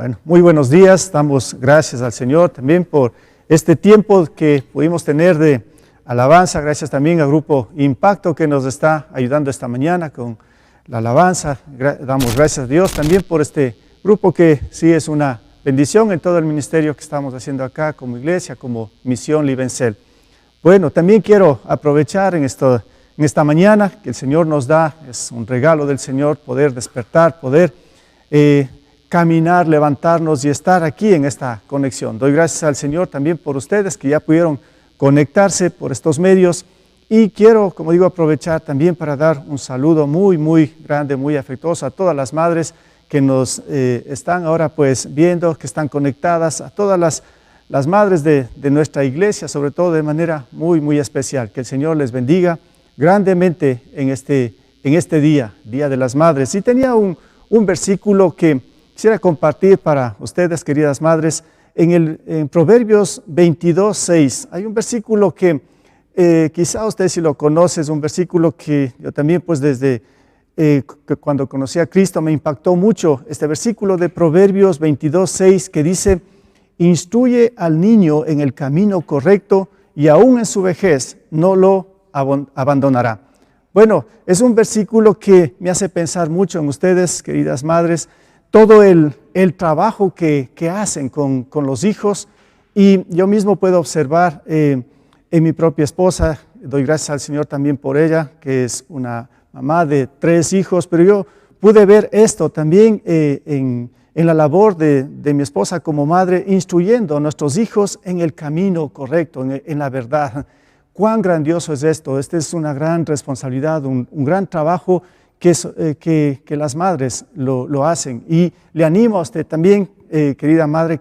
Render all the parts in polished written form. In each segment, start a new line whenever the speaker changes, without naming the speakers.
Bueno, muy buenos días, damos gracias al Señor también por este tiempo que pudimos tener de alabanza, gracias también al Grupo Impacto que nos está ayudando esta mañana con la alabanza, damos gracias a Dios también por este grupo que sí es una bendición en todo el ministerio que estamos haciendo acá como iglesia, como Misión Livencel. Bueno, también quiero aprovechar en esta mañana que el Señor nos da, es un regalo del Señor poder despertar, poder caminar, levantarnos y estar aquí en esta conexión. Doy gracias al Señor también por ustedes que ya pudieron conectarse por estos medios y quiero, como digo, aprovechar también para dar un saludo muy grande, muy afectuoso a todas las madres que nos están ahora pues viendo, que están conectadas, a todas las madres de nuestra iglesia, sobre todo de manera muy especial. Que el Señor les bendiga grandemente en este día de las madres. Y tenía un versículo que quisiera compartir para ustedes, queridas madres, en Proverbios 22:6. Hay un versículo que quizá usted si lo conoce, es un versículo que yo también pues desde que cuando conocí a Cristo me impactó mucho. Este versículo de Proverbios 22:6 que dice: instruye al niño en el camino correcto y aún en su vejez no lo abandonará. Bueno, es un versículo que me hace pensar mucho en ustedes, queridas madres, todo el trabajo que hacen con los hijos, y yo mismo puedo observar en mi propia esposa. Doy gracias al Señor también por ella, que es una mamá de 3 hijos, pero yo pude ver esto también en la labor de mi esposa como madre, instruyendo a nuestros hijos en el camino correcto, en la verdad. Cuán grandioso es esto. Esta es una gran responsabilidad, un gran trabajo que las madres lo hacen. Y le animo a usted también, querida madre,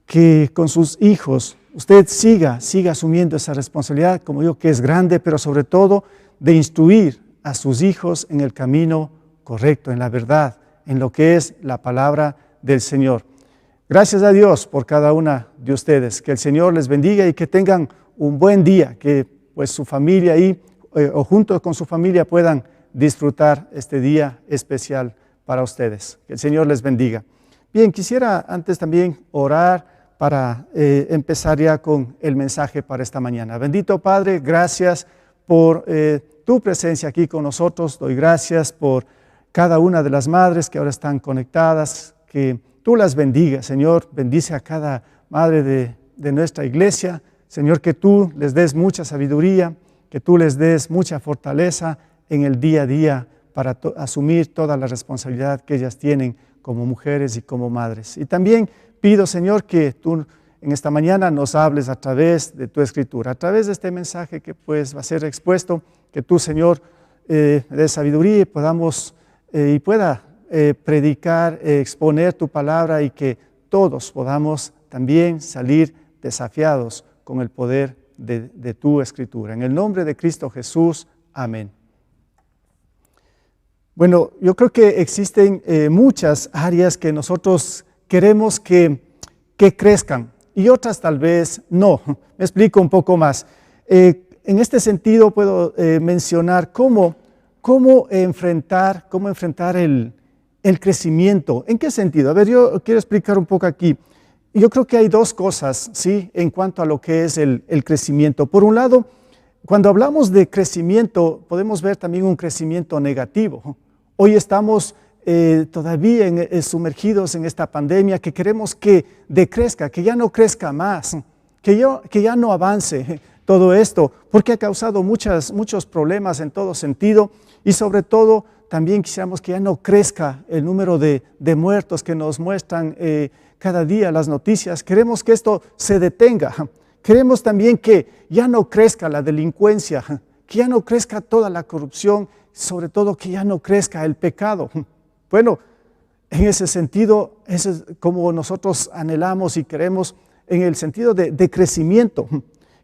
que con sus hijos usted siga asumiendo esa responsabilidad, como digo, que es grande, pero sobre todo de instruir a sus hijos en el camino correcto, en la verdad, en lo que es la palabra del Señor. Gracias a Dios por cada una de ustedes. Que el Señor les bendiga y que tengan un buen día, que pues su familia ahí o junto con su familia puedan disfrutar este día especial para ustedes. Que el Señor les bendiga. Bien, quisiera antes también orar para empezar ya con el mensaje para esta mañana. Bendito Padre, gracias por tu presencia aquí con nosotros. Doy gracias por cada una de las madres que ahora están conectadas, que tú las bendigas, Señor. Bendice a cada madre de nuestra iglesia, Señor, que tú les des mucha sabiduría, que tú les des mucha fortaleza en el día a día para asumir toda la responsabilidad que ellas tienen como mujeres y como madres. Y también pido, Señor, que tú en esta mañana nos hables a través de tu escritura, a través de este mensaje que pues va a ser expuesto, que tú, Señor, des sabiduría y pueda predicar, exponer tu palabra, y que todos podamos también salir desafiados con el poder de tu escritura. En el nombre de Cristo Jesús, amén. Bueno, yo creo que existen muchas áreas que nosotros queremos que crezcan y otras tal vez no. Me explico un poco más. En este sentido puedo mencionar cómo enfrentar el crecimiento. ¿En qué sentido? A ver, yo quiero explicar un poco aquí. Yo creo que hay 2 cosas, ¿sí?, en cuanto a lo que es el crecimiento. Por un lado, cuando hablamos de crecimiento, podemos ver también un crecimiento negativo. Hoy estamos todavía sumergidos en esta pandemia, que queremos que decrezca, que ya no crezca más, que ya no avance todo esto, porque ha causado muchos problemas en todo sentido, y sobre todo también quisiéramos que ya no crezca el número de muertos que nos muestran cada día las noticias. Queremos que esto se detenga. Queremos también que ya no crezca la delincuencia, que ya no crezca toda la corrupción, sobre todo que ya no crezca el pecado. Bueno, en ese sentido, eso es como nosotros anhelamos y queremos en el sentido de crecimiento.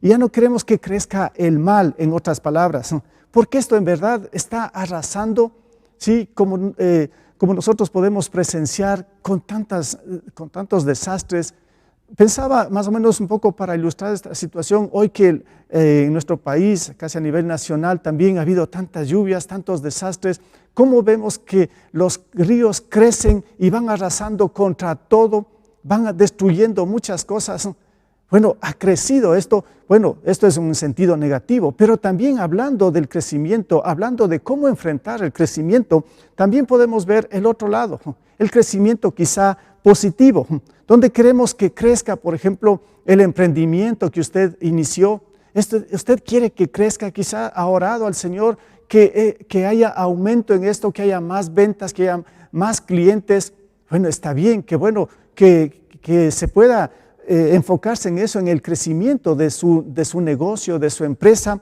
Y ya no queremos que crezca el mal, en otras palabras, porque esto en verdad está arrasando, ¿sí?, como nosotros podemos presenciar con tantos desastres. Pensaba más o menos un poco para ilustrar esta situación, hoy que en nuestro país, casi a nivel nacional, también ha habido tantas lluvias, tantos desastres, cómo vemos que los ríos crecen y van arrasando contra todo, van destruyendo muchas cosas. Bueno, ha crecido esto, bueno, esto es un sentido negativo, pero también hablando del crecimiento, hablando de cómo enfrentar el crecimiento, también podemos ver el otro lado, el crecimiento quizá positivo, donde queremos que crezca, por ejemplo, el emprendimiento que usted inició. Usted quiere que crezca, quizá ha orado al Señor que haya aumento en esto, que haya más ventas, que haya más clientes. Bueno, está bien, que bueno, que se pueda enfocarse en eso, en el crecimiento de su negocio, de su empresa.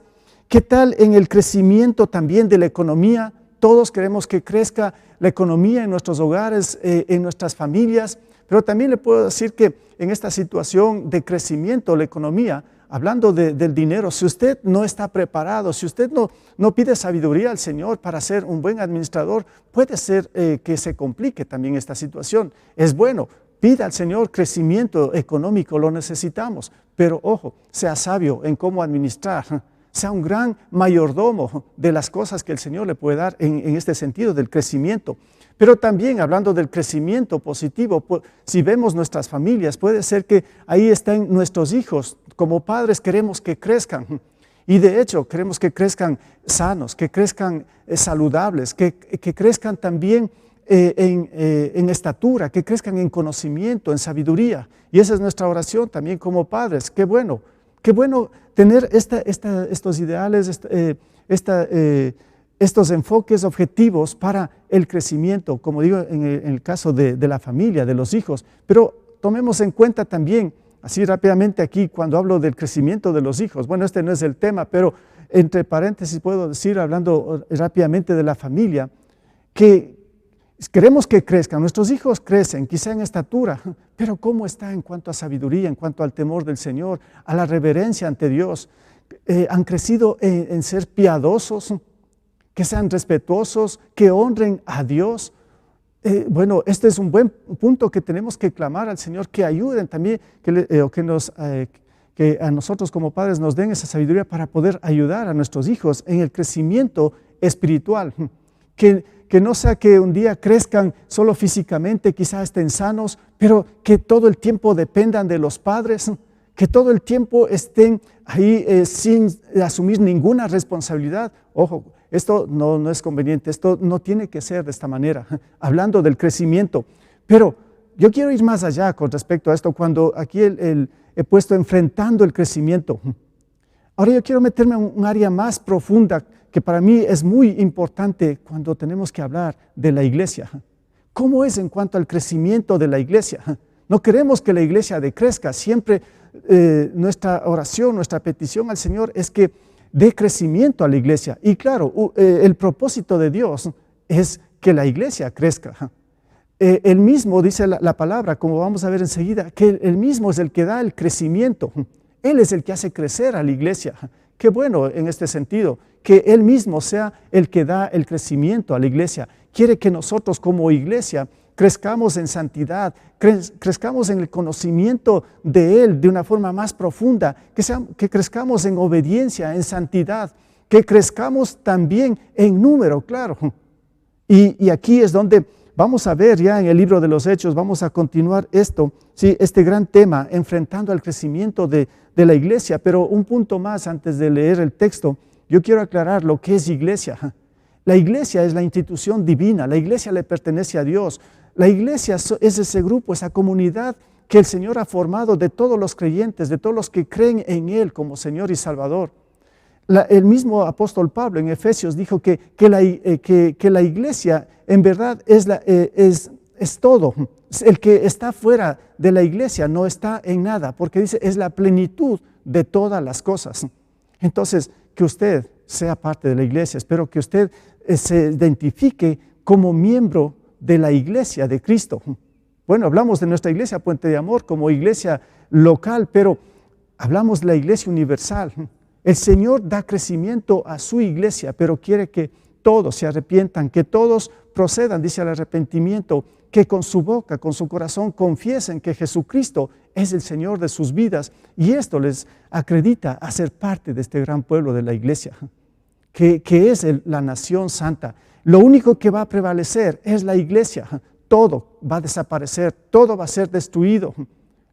¿Qué tal en el crecimiento también de la economía? Todos queremos que crezca la economía en nuestros hogares, en nuestras familias, pero también le puedo decir que en esta situación de crecimiento de la economía, hablando del dinero, si usted no está preparado, si usted no pide sabiduría al Señor para ser un buen administrador, puede ser que se complique también esta situación. Es bueno, pida al Señor crecimiento económico, lo necesitamos, pero ojo, sea sabio en cómo administrar, sea un gran mayordomo de las cosas que el Señor le puede dar en este sentido del crecimiento. Pero también hablando del crecimiento positivo, si vemos nuestras familias, puede ser que ahí estén nuestros hijos. Como padres queremos que crezcan y de hecho queremos que crezcan sanos, que crezcan saludables, que crezcan también en estatura, que crezcan en conocimiento, en sabiduría. Y esa es nuestra oración también como padres. Qué bueno tener estos ideales, estos enfoques objetivos para el crecimiento, como digo, en el caso de la familia, de los hijos. Pero tomemos en cuenta también, así rápidamente aquí, cuando hablo del crecimiento de los hijos, bueno, este no es el tema, pero entre paréntesis puedo decir, hablando rápidamente de la familia, que queremos que crezcan, nuestros hijos crecen, quizá en estatura, pero ¿cómo está en cuanto a sabiduría, en cuanto al temor del Señor, a la reverencia ante Dios? ¿Han crecido en ser piadosos, que sean respetuosos, que honren a Dios? Bueno, este es un buen punto que tenemos que clamar al Señor, que ayuden también, que a nosotros como padres nos den esa sabiduría para poder ayudar a nuestros hijos en el crecimiento espiritual, que no sea que un día crezcan solo físicamente, quizás estén sanos, pero que todo el tiempo dependan de los padres, que todo el tiempo estén ahí sin asumir ninguna responsabilidad. Ojo, esto no es conveniente, esto no tiene que ser de esta manera, hablando del crecimiento. Pero yo quiero ir más allá con respecto a esto, cuando aquí he puesto enfrentando el crecimiento. Ahora yo quiero meterme en un área más profunda que para mí es muy importante cuando tenemos que hablar de la iglesia. ¿Cómo es en cuanto al crecimiento de la iglesia? No queremos que la iglesia decrezca, siempre nuestra oración, nuestra petición al Señor es que dé crecimiento a la iglesia. Y claro, el propósito de Dios es que la iglesia crezca. Él mismo dice la palabra, como vamos a ver enseguida, que Él mismo es el que da el crecimiento. Él es el que hace crecer a la iglesia. Qué bueno en este sentido, que Él mismo sea el que da el crecimiento a la iglesia. Quiere que nosotros como iglesia crezcamos en santidad, crezcamos en el conocimiento de Él de una forma más profunda, que crezcamos en obediencia, en santidad, que crezcamos también en número, claro. Y aquí es donde vamos a ver ya en el libro de los Hechos, vamos a continuar esto, ¿sí? Este gran tema, enfrentando al crecimiento de la iglesia. Pero un punto más antes de leer el texto, yo quiero aclarar lo que es iglesia. La iglesia es la institución divina, la iglesia le pertenece a Dios. La iglesia es ese grupo, esa comunidad que el Señor ha formado de todos los creyentes, de todos los que creen en Él como Señor y Salvador. El mismo apóstol Pablo en Efesios dijo que la iglesia en verdad es todo. El que está fuera de la iglesia no está en nada, porque dice es la plenitud de todas las cosas. Entonces, que usted sea parte de la iglesia, espero que usted se identifique como miembro de la iglesia de Cristo. Bueno, hablamos de nuestra iglesia Puente de Amor como iglesia local, pero hablamos de la iglesia universal. El Señor da crecimiento a su iglesia, pero quiere que todos se arrepientan, que todos procedan, dice, al arrepentimiento, que con su boca, con su corazón, confiesen que Jesucristo es el Señor de sus vidas, y esto les acredita a ser parte de este gran pueblo de la iglesia, que es la nación santa. Lo único que va a prevalecer es la iglesia. Todo va a desaparecer, todo va a ser destruido.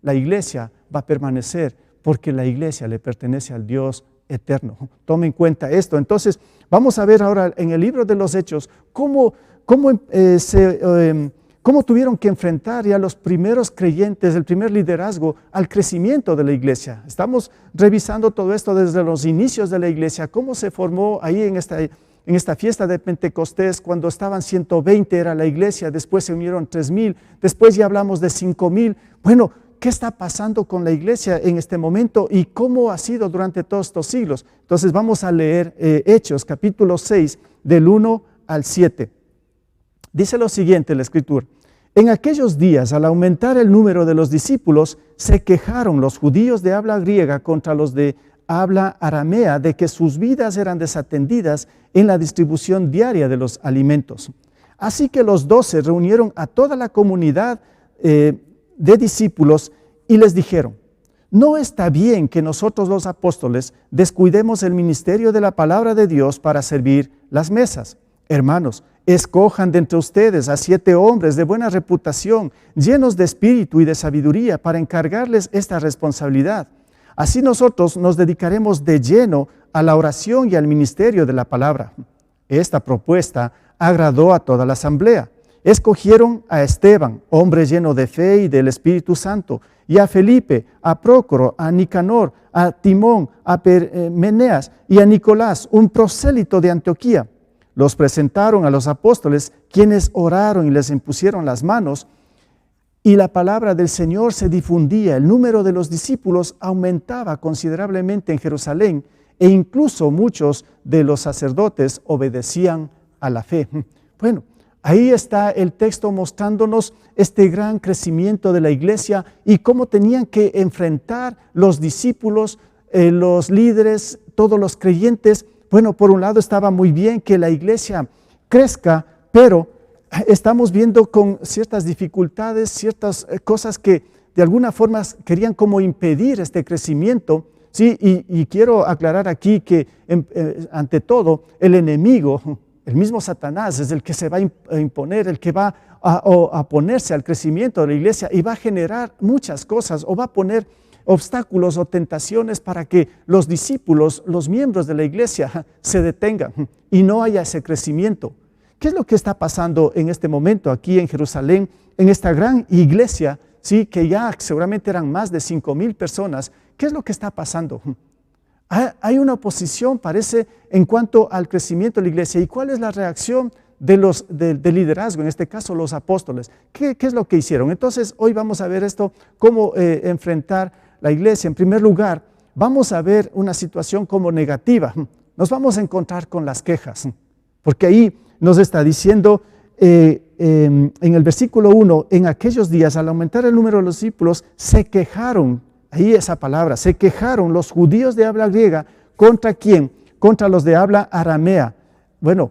La iglesia va a permanecer porque la iglesia le pertenece al Dios eterno. Tome en cuenta esto. Entonces, vamos a ver ahora en el libro de los Hechos cómo tuvieron que enfrentar ya los primeros creyentes, el primer liderazgo, al crecimiento de la iglesia. Estamos revisando todo esto desde los inicios de la iglesia, cómo se formó ahí en esta fiesta de Pentecostés, cuando estaban 120 era la iglesia, después se unieron 3,000, después ya hablamos de 5,000. Bueno, ¿qué está pasando con la iglesia en este momento y cómo ha sido durante todos estos siglos? Entonces vamos a leer Hechos, capítulo 6, del 1 al 7. Dice lo siguiente la Escritura: en aquellos días, al aumentar el número de los discípulos, se quejaron los judíos de habla griega contra los de habla aramea de que sus vidas eran desatendidas en la distribución diaria de los alimentos. Así que los 12 reunieron a toda la comunidad de discípulos y les dijeron: no está bien que nosotros los apóstoles descuidemos el ministerio de la palabra de Dios para servir las mesas. Hermanos, escojan de entre ustedes a 7 hombres de buena reputación, llenos de espíritu y de sabiduría, para encargarles esta responsabilidad. Así nosotros nos dedicaremos de lleno a la oración y al ministerio de la palabra. Esta propuesta agradó a toda la asamblea. Escogieron a Esteban, hombre lleno de fe y del Espíritu Santo, y a Felipe, a Prócoro, a Nicanor, a Timón, a Parmenas y a Nicolás, un prosélito de Antioquía. Los presentaron a los apóstoles, quienes oraron y les impusieron las manos, y la palabra del Señor se difundía. El número de los discípulos aumentaba considerablemente en Jerusalén, e incluso muchos de los sacerdotes obedecían a la fe. Bueno, ahí está el texto mostrándonos este gran crecimiento de la iglesia y cómo tenían que enfrentar los discípulos, los líderes, todos los creyentes. Bueno, por un lado estaba muy bien que la iglesia crezca, pero estamos viendo con ciertas dificultades, ciertas cosas que de alguna forma querían como impedir este crecimiento. Sí, y quiero aclarar aquí que ante todo el enemigo, el mismo Satanás, es el que se va a imponer, el que va a oponerse al crecimiento de la iglesia y va a generar muchas cosas o va a poner obstáculos o tentaciones para que los discípulos, los miembros de la iglesia se detengan y no haya ese crecimiento. ¿Qué es lo que está pasando en este momento aquí en Jerusalén, en esta gran iglesia, sí, que ya seguramente eran más de 5,000 personas? ¿Qué es lo que está pasando? Hay una oposición, parece, en cuanto al crecimiento de la iglesia. ¿Y cuál es la reacción del liderazgo, en este caso los apóstoles? ¿Qué es lo que hicieron? Entonces, hoy vamos a ver esto, cómo enfrentar la iglesia. En primer lugar, vamos a ver una situación como negativa. Nos vamos a encontrar con las quejas, porque ahí nos está diciendo en el versículo 1, en aquellos días, al aumentar el número de los discípulos, se quejaron. Ahí esa palabra, se quejaron los judíos de habla griega. ¿Contra quién? Contra los de habla aramea. Bueno,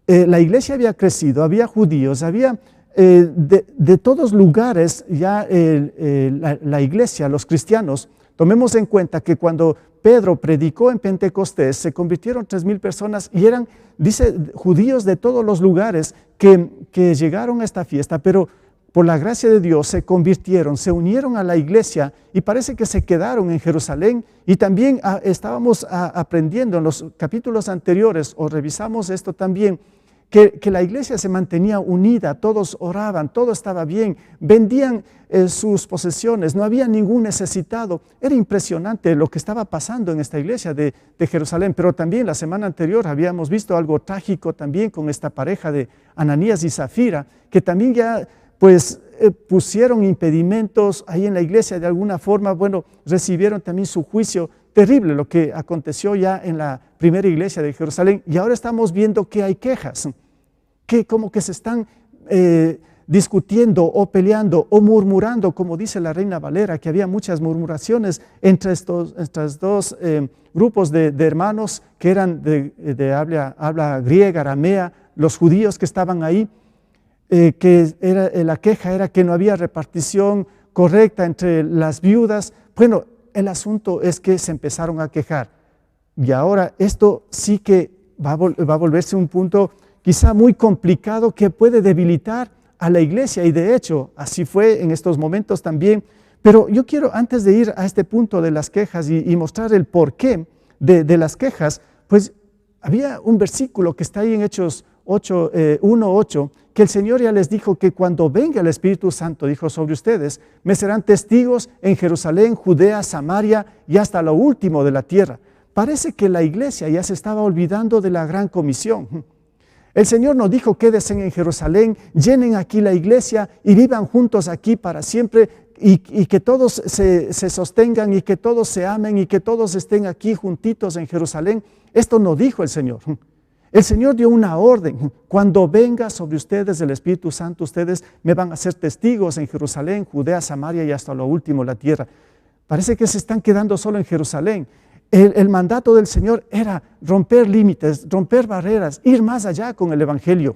la iglesia había crecido, había judíos, había de todos lugares ya la iglesia, los cristianos. Tomemos en cuenta que cuando Pedro predicó en Pentecostés, se convirtieron 3,000 personas y eran, dice, judíos de todos los lugares que llegaron a esta fiesta, pero por la gracia de Dios se convirtieron, se unieron a la iglesia y parece que se quedaron en Jerusalén. Y también estábamos aprendiendo en los capítulos anteriores, o revisamos esto también, que la iglesia se mantenía unida, todos oraban, todo estaba bien, vendían sus posesiones, no había ningún necesitado. Era impresionante lo que estaba pasando en esta iglesia de Jerusalén. Pero también la semana anterior habíamos visto algo trágico también con esta pareja de Ananías y Zafira, que también ya pusieron impedimentos ahí en la iglesia de alguna forma. Bueno, recibieron también su juicio terrible, lo que aconteció ya en la primera iglesia de Jerusalén. Y ahora estamos viendo que hay quejas, que como que se están discutiendo o peleando o murmurando, como dice la Reina Valera, que había muchas murmuraciones entre estos dos grupos de hermanos que eran de habla griega, aramea, los judíos que estaban ahí. la queja era que no había repartición correcta entre las viudas. Bueno, el asunto es que se empezaron a quejar. Y ahora esto sí que va a volverse un punto quizá muy complicado que puede debilitar a la iglesia. Y de hecho, así fue en estos momentos también. Pero yo quiero, antes de ir a este punto de las quejas y mostrar el porqué de las quejas, pues había un versículo que está ahí en Hechos 1:8, que el Señor ya les dijo que cuando venga el Espíritu Santo, dijo, sobre ustedes, me serán testigos en Jerusalén, Judea, Samaria y hasta lo último de la tierra. Parece que la iglesia ya se estaba olvidando de la gran comisión. El Señor nos dijo, quédense en Jerusalén, llenen aquí la iglesia y vivan juntos aquí para siempre, y que todos se sostengan y que todos se amen y que todos estén aquí juntitos en Jerusalén. Esto no dijo el Señor. El Señor dio una orden: cuando venga sobre ustedes el Espíritu Santo, ustedes me van a ser testigos en Jerusalén, Judea, Samaria y hasta lo último la tierra. Parece que se están quedando solo en Jerusalén. El mandato del Señor era romper límites, romper barreras, ir más allá con el Evangelio.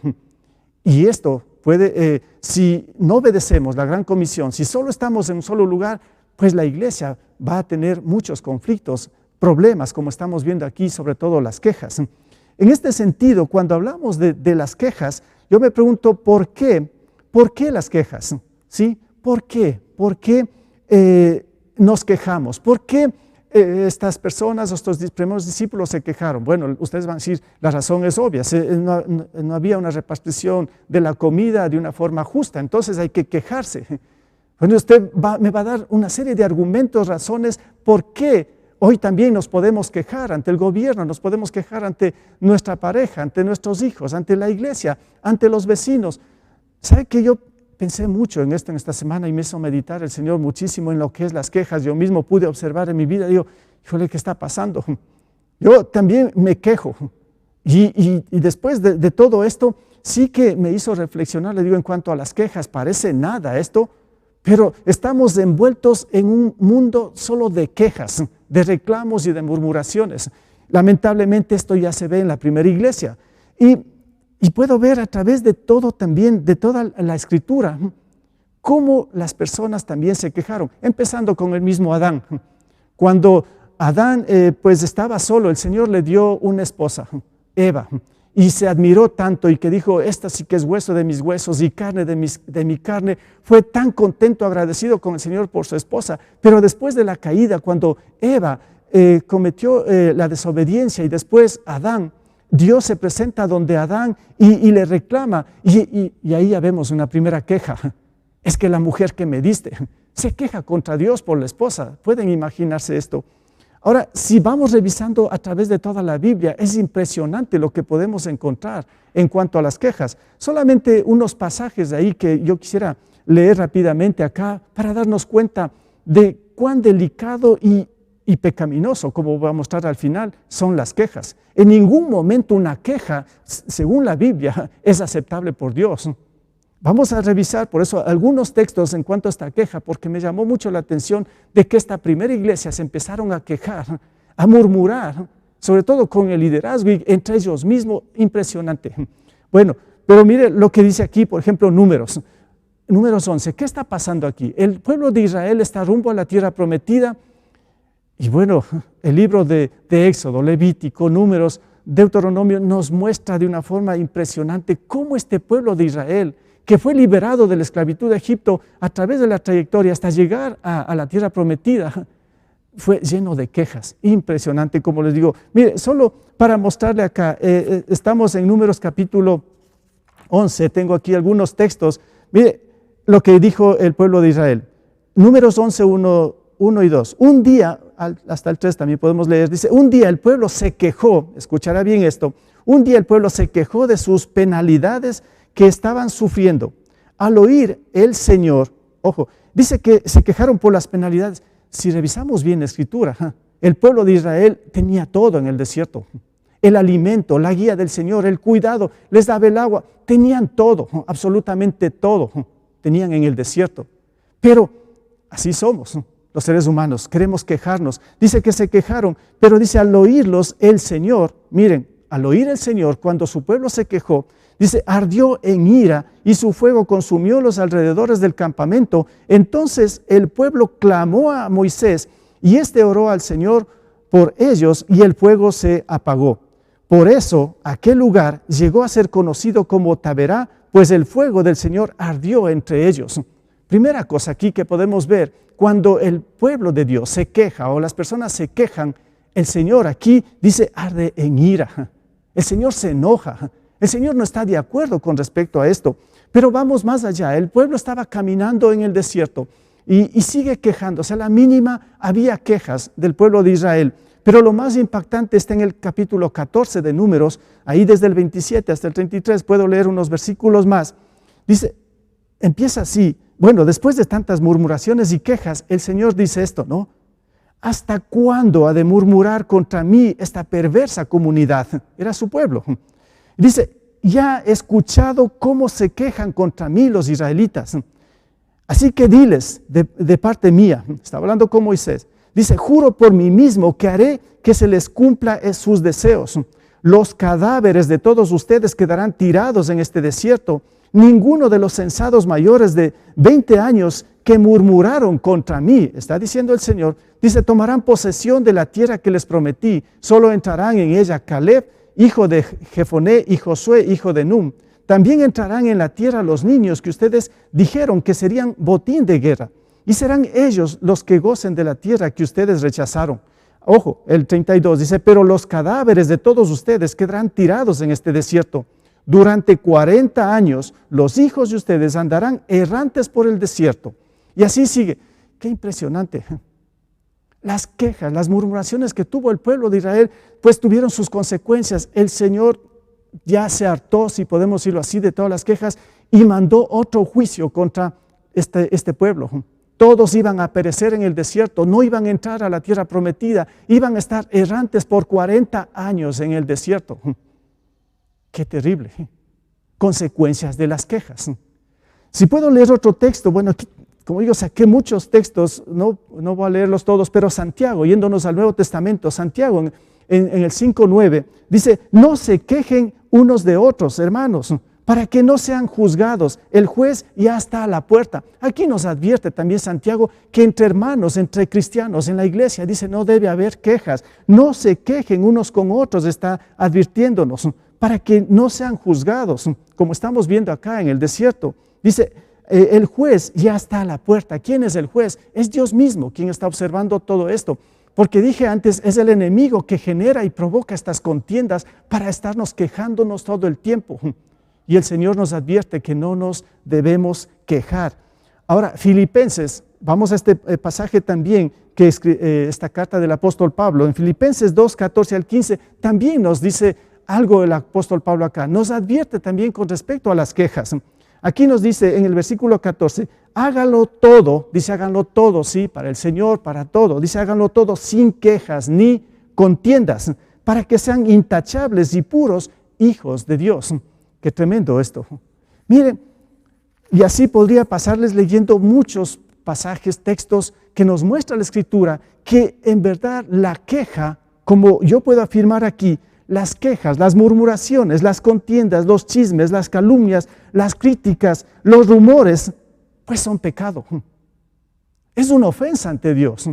Y esto puede, si no obedecemos la gran comisión, si solo estamos en un solo lugar, pues la iglesia va a tener muchos conflictos, problemas, como estamos viendo aquí, sobre todo las quejas. En este sentido, cuando hablamos de las quejas, yo me pregunto, ¿por qué? ¿Por qué las quejas? ¿Sí? ¿Por qué? ¿Por qué nos quejamos? ¿Por qué estas personas, estos primeros discípulos se quejaron? Bueno, ustedes van a decir, la razón es obvia, no había una repartición de la comida de una forma justa, entonces hay que quejarse. Bueno, usted me va a dar una serie de argumentos, razones, por qué hoy también nos podemos quejar ante el gobierno, nos podemos quejar ante nuestra pareja, ante nuestros hijos, ante la iglesia, ante los vecinos. ¿Sabe que yo pensé mucho en esto en esta semana y me hizo meditar el Señor muchísimo en lo que es las quejas? Yo mismo pude observar en mi vida, digo, híjole, ¿qué está pasando? Yo también me quejo. Y después de todo esto, sí que me hizo reflexionar, le digo, en cuanto a las quejas, parece nada esto, pero estamos envueltos en un mundo solo de quejas, de reclamos y de murmuraciones. Lamentablemente esto ya se ve en la primera iglesia. Y puedo ver a través de todo también, de toda la escritura, cómo las personas también se quejaron, empezando con el mismo Adán. Cuando Adán pues estaba solo, el Señor le dio una esposa, Eva, y se admiró tanto y que dijo, esta sí que es hueso de mis huesos y carne de mi carne. Fue tan contento, agradecido con el Señor por su esposa. Pero después de la caída, cuando Eva cometió la desobediencia y después Adán, Dios se presenta donde Adán y le reclama. Y ahí ya vemos una primera queja. Es que la mujer que me diste se queja contra Dios por la esposa. ¿Pueden imaginarse esto? Ahora, si vamos revisando a través de toda la Biblia, es impresionante lo que podemos encontrar en cuanto a las quejas. Solamente unos pasajes de ahí que yo quisiera leer rápidamente acá para darnos cuenta de cuán delicado y pecaminoso, como voy a mostrar al final, son las quejas. En ningún momento una queja, según la Biblia, es aceptable por Dios. Vamos a revisar por eso algunos textos en cuanto a esta queja, porque me llamó mucho la atención de que esta primera iglesia se empezaron a quejar, a murmurar, sobre todo con el liderazgo y entre ellos mismos. Impresionante. Bueno, pero mire lo que dice aquí, por ejemplo, Números 11. ¿Qué está pasando aquí? El pueblo de Israel está rumbo a la tierra prometida. Y bueno, el libro de Éxodo, Levítico, Números, Deuteronomio nos muestra de una forma impresionante cómo este pueblo de Israel, que fue liberado de la esclavitud de Egipto a través de la trayectoria hasta llegar a la tierra prometida, fue lleno de quejas. Impresionante, como les digo. Mire, solo para mostrarle acá, estamos en Números capítulo 11, tengo aquí algunos textos. Mire lo que dijo el pueblo de Israel. Números 11, 1 y 2. Un día, hasta el 3 también podemos leer, dice, un día el pueblo se quejó, escuchará bien esto, un día el pueblo se quejó de sus penalidades que estaban sufriendo. Al oír el Señor, ojo, dice que se quejaron por las penalidades. Si revisamos bien la escritura, el pueblo de Israel tenía todo en el desierto. El alimento, la guía del Señor, el cuidado, les daba el agua, tenían todo, absolutamente todo, tenían en el desierto. Pero así somos los seres humanos, queremos quejarnos. Dice que se quejaron, pero dice al oírlos el Señor, miren, al oír el Señor, cuando su pueblo se quejó, Dice, ardió en ira y su fuego consumió los alrededores del campamento. Entonces el pueblo clamó a Moisés y éste oró al Señor por ellos y el fuego se apagó. Por eso aquel lugar llegó a ser conocido como Taberá, pues el fuego del Señor ardió entre ellos. Primera cosa aquí que podemos ver, cuando el pueblo de Dios se queja o las personas se quejan, el Señor aquí dice arde en ira. El Señor se enoja. El Señor no está de acuerdo con respecto a esto. Pero vamos más allá. El pueblo estaba caminando en el desierto y sigue quejándose. A la mínima había quejas del pueblo de Israel. Pero lo más impactante está en el capítulo 14 de Números, ahí desde el 27 hasta el 33, puedo leer unos versículos más. Dice, empieza así, bueno, después de tantas murmuraciones y quejas, el Señor dice esto, ¿no? ¿Hasta cuándo ha de murmurar contra mí esta perversa comunidad? Era su pueblo. Dice, ya he escuchado cómo se quejan contra mí los israelitas. Así que diles de parte mía, está hablando con Moisés, dice, juro por mí mismo que haré que se les cumpla sus deseos. Los cadáveres de todos ustedes quedarán tirados en este desierto. Ninguno de los censados mayores de 20 años que murmuraron contra mí, está diciendo el Señor, dice, tomarán posesión de la tierra que les prometí. Solo entrarán en ella Caleb, hijo de Jefoné, y Josué, hijo de Num. También entrarán en la tierra los niños que ustedes dijeron que serían botín de guerra. Y serán ellos los que gocen de la tierra que ustedes rechazaron. Ojo, el 32 dice, pero los cadáveres de todos ustedes quedarán tirados en este desierto. Durante 40 años los hijos de ustedes andarán errantes por el desierto. Y así sigue. Qué impresionante. Las quejas, las murmuraciones que tuvo el pueblo de Israel, pues tuvieron sus consecuencias. El Señor ya se hartó, si podemos decirlo así, de todas las quejas y mandó otro juicio contra este pueblo. Todos iban a perecer en el desierto, no iban a entrar a la tierra prometida, iban a estar errantes por 40 años en el desierto. Qué terrible. Consecuencias de las quejas. Si puedo leer otro texto, bueno, aquí, como digo, saqué muchos textos, no voy a leerlos todos, pero Santiago, yéndonos al Nuevo Testamento, Santiago en el 5:9, dice, no se quejen unos de otros, hermanos, para que no sean juzgados. El juez ya está a la puerta. Aquí nos advierte también Santiago que entre hermanos, entre cristianos, en la iglesia, dice, no debe haber quejas. No se quejen unos con otros, está advirtiéndonos, para que no sean juzgados, como estamos viendo acá en el desierto. Dice, el juez ya está a la puerta. ¿Quién es el juez? Es Dios mismo quien está observando todo esto. Porque dije antes, es el enemigo que genera y provoca estas contiendas para estarnos quejándonos todo el tiempo. Y el Señor nos advierte que no nos debemos quejar. Ahora, Filipenses, vamos a este pasaje también, que es esta carta del apóstol Pablo. En Filipenses 2, 14 al 15, también nos dice algo el apóstol Pablo acá. Nos advierte también con respecto a las quejas. Aquí nos dice en el versículo 14, háganlo todo, dice háganlo todo, sí, para el Señor, para todo. Dice háganlo todo sin quejas ni contiendas, para que sean intachables y puros hijos de Dios. Qué tremendo esto. Miren, y así podría pasarles leyendo muchos pasajes, textos que nos muestra la Escritura, que en verdad la queja, como yo puedo afirmar aquí, las quejas, las murmuraciones, las contiendas, los chismes, las calumnias, las críticas, los rumores, pues son pecado. Es una ofensa ante Dios.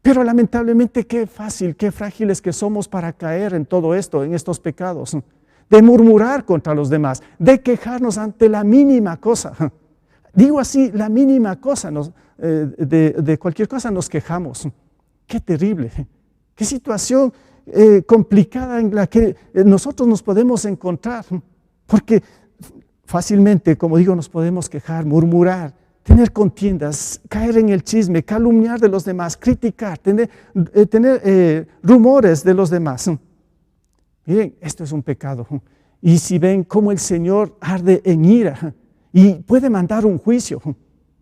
Pero lamentablemente qué fácil, qué frágiles que somos para caer en todo esto, en estos pecados. De murmurar contra los demás, de quejarnos ante la mínima cosa. Digo así, la mínima cosa, de cualquier cosa nos quejamos. Qué terrible, qué situación complicada en la que nosotros nos podemos encontrar, porque fácilmente, como digo, nos podemos quejar, murmurar, tener contiendas, caer en el chisme, calumniar de los demás, criticar, tener rumores de los demás. Miren, esto es un pecado. Y si ven cómo el Señor arde en ira y puede mandar un juicio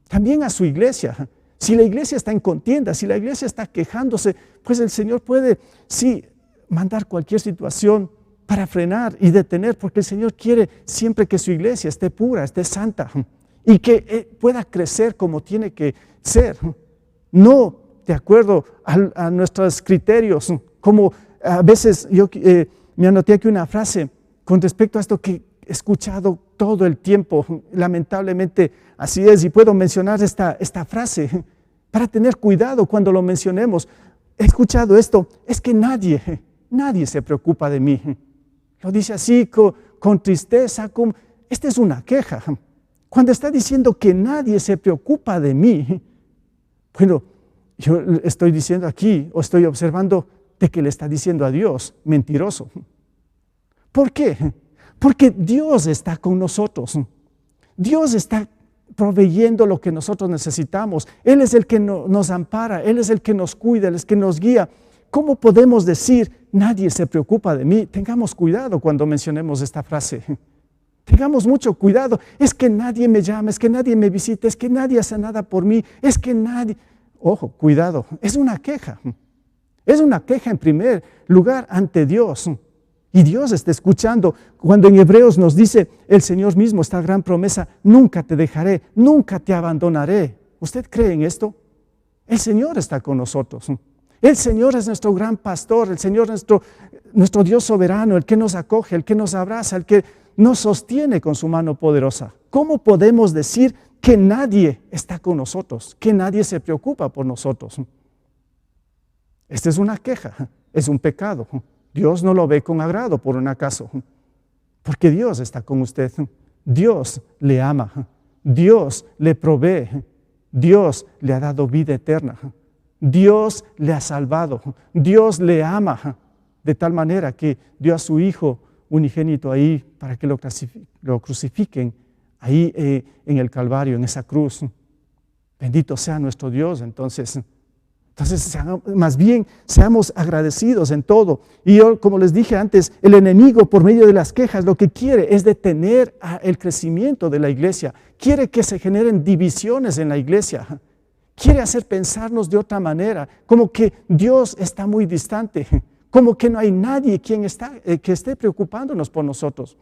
también a su iglesia. Si la iglesia está en contienda, si la iglesia está quejándose, pues el Señor puede, sí, mandar cualquier situación para frenar y detener, porque el Señor quiere siempre que su iglesia esté pura, esté santa y que pueda crecer como tiene que ser. No de acuerdo a nuestros criterios, como a veces yo me anoté aquí una frase con respecto a esto, que escuchado todo el tiempo, lamentablemente así es, y puedo mencionar esta frase para tener cuidado cuando lo mencionemos. He escuchado esto, es que nadie se preocupa de mí. Lo dice así con tristeza, esta es una queja. Cuando está diciendo que nadie se preocupa de mí, bueno, yo estoy diciendo aquí, o estoy observando de que le está diciendo a Dios, mentiroso. ¿Por qué? Porque Dios está con nosotros. Dios está proveyendo lo que nosotros necesitamos. Él es el que nos ampara, Él es el que nos cuida, Él es el que nos guía. ¿Cómo podemos decir, nadie se preocupa de mí? Tengamos cuidado cuando mencionemos esta frase. Tengamos mucho cuidado. Es que nadie me llama, es que nadie me visita, es que nadie hace nada por mí, es que nadie... Ojo, cuidado, es una queja. Es una queja en primer lugar ante Dios. Y Dios está escuchando. Cuando en Hebreos nos dice el Señor mismo, esta gran promesa, nunca te dejaré, nunca te abandonaré. ¿Usted cree en esto? El Señor está con nosotros. El Señor es nuestro gran pastor, el Señor es nuestro Dios soberano, el que nos acoge, el que nos abraza, el que nos sostiene con su mano poderosa. ¿Cómo podemos decir que nadie está con nosotros, que nadie se preocupa por nosotros? Esta es una queja, es un pecado. Dios no lo ve con agrado por un acaso, porque Dios está con usted. Dios le ama, Dios le provee, Dios le ha dado vida eterna, Dios le ha salvado, Dios le ama de tal manera que dio a su Hijo unigénito ahí para que lo crucifiquen ahí en el Calvario, en esa cruz. Bendito sea nuestro Dios. Entonces más bien seamos agradecidos en todo. Y yo, como les dije antes, el enemigo por medio de las quejas lo que quiere es detener el crecimiento de la iglesia. Quiere que se generen divisiones en la iglesia. Quiere hacer pensarnos de otra manera, como que Dios está muy distante, como que no hay nadie que esté preocupándonos por nosotros.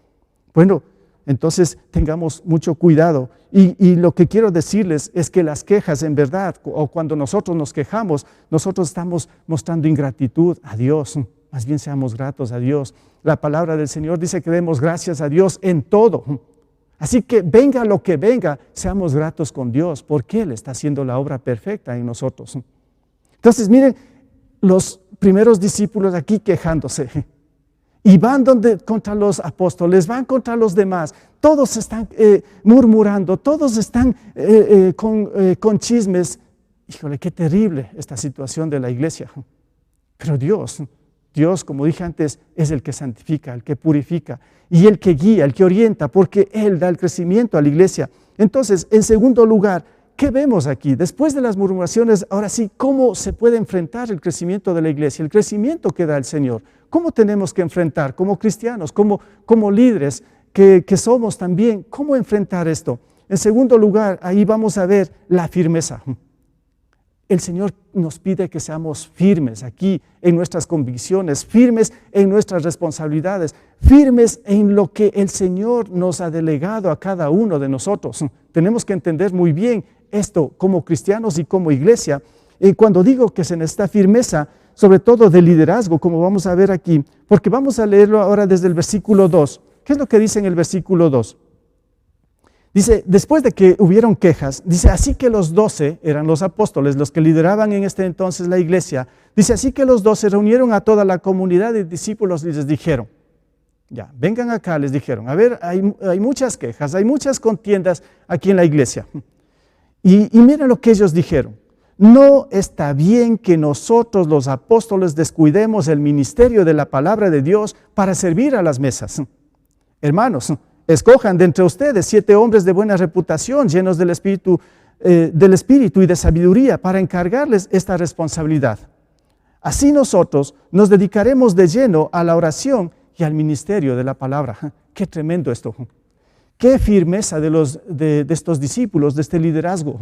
Bueno, entonces tengamos mucho cuidado. Y lo que quiero decirles es que las quejas en verdad, o cuando nosotros nos quejamos, nosotros estamos mostrando ingratitud a Dios. Más bien seamos gratos a Dios. La palabra del Señor dice que demos gracias a Dios en todo. Así que venga lo que venga, seamos gratos con Dios, porque Él está haciendo la obra perfecta en nosotros. Entonces miren, los primeros discípulos aquí quejándose. Y van contra los apóstoles, van contra los demás. Todos están murmurando, todos están con chismes. Híjole, qué terrible esta situación de la iglesia. Pero Dios, como dije antes, es el que santifica, el que purifica y el que guía, el que orienta, porque Él da el crecimiento a la iglesia. Entonces, en segundo lugar, ¿qué vemos aquí? Después de las murmuraciones, ahora sí, ¿cómo se puede enfrentar el crecimiento de la iglesia? El crecimiento que da el Señor. ¿Cómo tenemos que enfrentar como cristianos, como líderes que somos también? ¿Cómo enfrentar esto? En segundo lugar, ahí vamos a ver la firmeza. El Señor nos pide que seamos firmes aquí en nuestras convicciones, firmes en nuestras responsabilidades, firmes en lo que el Señor nos ha delegado a cada uno de nosotros. Tenemos que entender muy bien esto como cristianos y como iglesia. Y cuando digo que se necesita firmeza, sobre todo de liderazgo, como vamos a ver aquí, porque vamos a leerlo ahora desde el versículo 2. ¿Qué es lo que dice en el versículo 2? Dice, después de que hubieron quejas, dice, así que los 12 eran los apóstoles, los que lideraban en este entonces la iglesia. Dice, así que los 12 reunieron a toda la comunidad de discípulos y les dijeron, ya, vengan acá, les dijeron, a ver, hay muchas quejas, hay muchas contiendas aquí en la iglesia. Y miren lo que ellos dijeron. No está bien que nosotros los apóstoles descuidemos el ministerio de la palabra de Dios para servir a las mesas. Hermanos, escojan de entre ustedes 7 hombres de buena reputación, llenos del espíritu y de sabiduría, para encargarles esta responsabilidad. Así nosotros nos dedicaremos de lleno a la oración y al ministerio de la palabra. Qué tremendo esto. Qué firmeza de estos discípulos, de este liderazgo.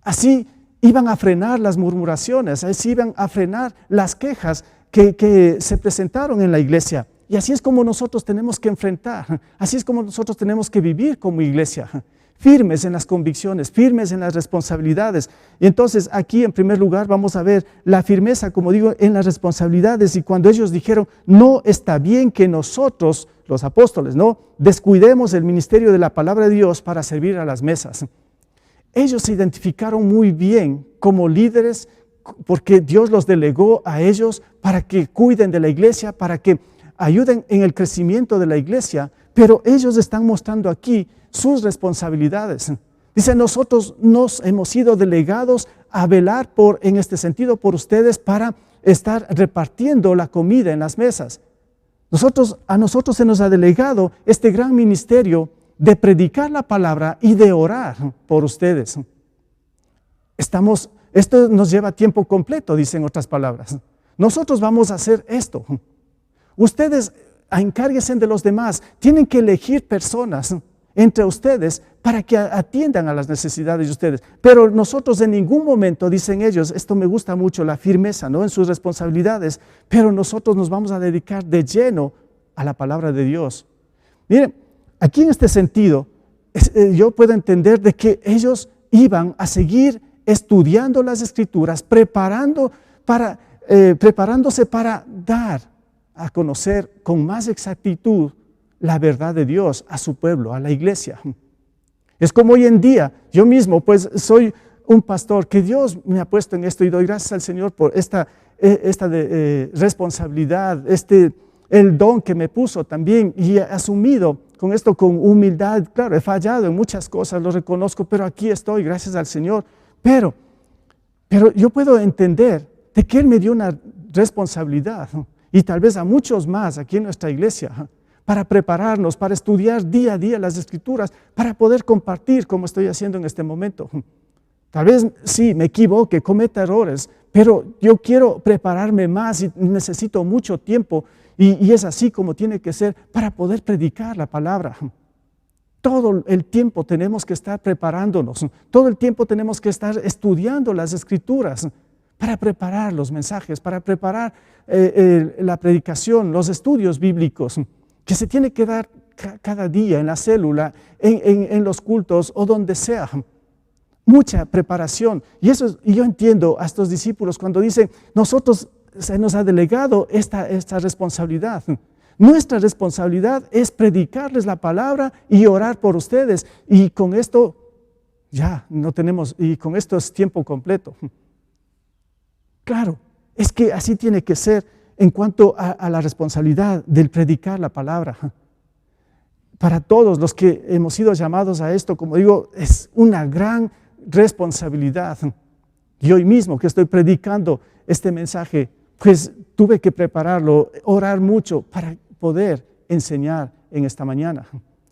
Así iban a frenar las murmuraciones, así iban a frenar las quejas que se presentaron en la iglesia. Y así es como nosotros tenemos que enfrentar, así es como nosotros tenemos que vivir como iglesia, firmes en las convicciones, firmes en las responsabilidades. Y entonces aquí en primer lugar vamos a ver la firmeza, como digo, en las responsabilidades. Y cuando ellos dijeron, no está bien que nosotros, los apóstoles, no descuidemos el ministerio de la palabra de Dios para servir a las mesas. Ellos se identificaron muy bien como líderes porque Dios los delegó a ellos para que cuiden de la iglesia, para que ayuden en el crecimiento de la iglesia, pero ellos están mostrando aquí sus responsabilidades. Dice, nosotros nos hemos sido delegados a velar en este sentido por ustedes para estar repartiendo la comida en las mesas. A nosotros se nos ha delegado este gran ministerio de predicar la palabra y de orar por ustedes. Esto nos lleva tiempo completo, dicen otras palabras. Nosotros vamos a hacer esto. Ustedes encárguense de los demás. Tienen que elegir personas entre ustedes para que atiendan a las necesidades de ustedes. Pero nosotros en ningún momento, dicen ellos, esto me gusta mucho, la firmeza, ¿no?, en sus responsabilidades, pero nosotros nos vamos a dedicar de lleno a la palabra de Dios. Miren, aquí en este sentido, yo puedo entender de que ellos iban a seguir estudiando las Escrituras, preparándose para dar a conocer con más exactitud la verdad de Dios a su pueblo, a la iglesia. Es como hoy en día, yo mismo pues soy un pastor que Dios me ha puesto en esto y doy gracias al Señor por esta responsabilidad, el don que me puso también y he asumido con esto con humildad. Claro, he fallado en muchas cosas, lo reconozco, pero aquí estoy, gracias al Señor. Pero yo puedo entender de que Él me dio una responsabilidad y tal vez a muchos más aquí en nuestra iglesia, para prepararnos, para estudiar día a día las Escrituras, para poder compartir como estoy haciendo en este momento. Tal vez sí, me equivoque, cometa errores, pero yo quiero prepararme más y necesito mucho tiempo y es así como tiene que ser para poder predicar la palabra. Todo el tiempo tenemos que estar preparándonos, todo el tiempo tenemos que estar estudiando las Escrituras para preparar los mensajes, para preparar la predicación, los estudios bíblicos que se tiene que dar cada día en la célula, en los cultos o donde sea. Mucha preparación. Y yo entiendo a estos discípulos cuando dicen, nosotros se nos ha delegado esta responsabilidad. Nuestra responsabilidad es predicarles la palabra y orar por ustedes. Y con esto ya no tenemos, y con esto es tiempo completo. Claro, es que así tiene que ser en cuanto a la responsabilidad del predicar la palabra. Para todos los que hemos sido llamados a esto, como digo, es una gran responsabilidad. Y hoy mismo que estoy predicando este mensaje, pues tuve que prepararlo, orar mucho para poder enseñar en esta mañana.